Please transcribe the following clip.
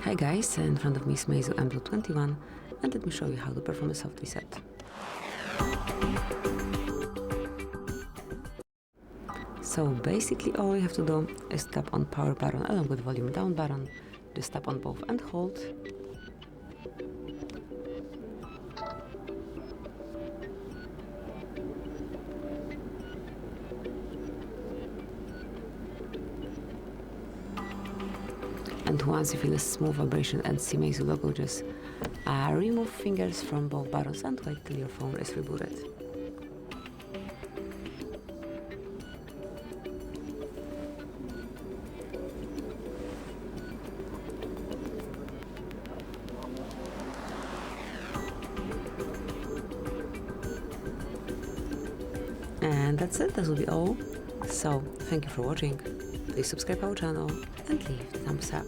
Hi guys, in front of me is MEIZU mBlu 21 and let me show you how to perform a soft reset. So basically all you have to do is tap on power button along with volume down button. Just tap on both and hold. And once you feel a smooth vibration and see MEIZU logo, just remove fingers from both buttons and wait till your phone is rebooted. And that's it, that will be all. So, thank you for watching. Please subscribe our channel and leave a thumbs up.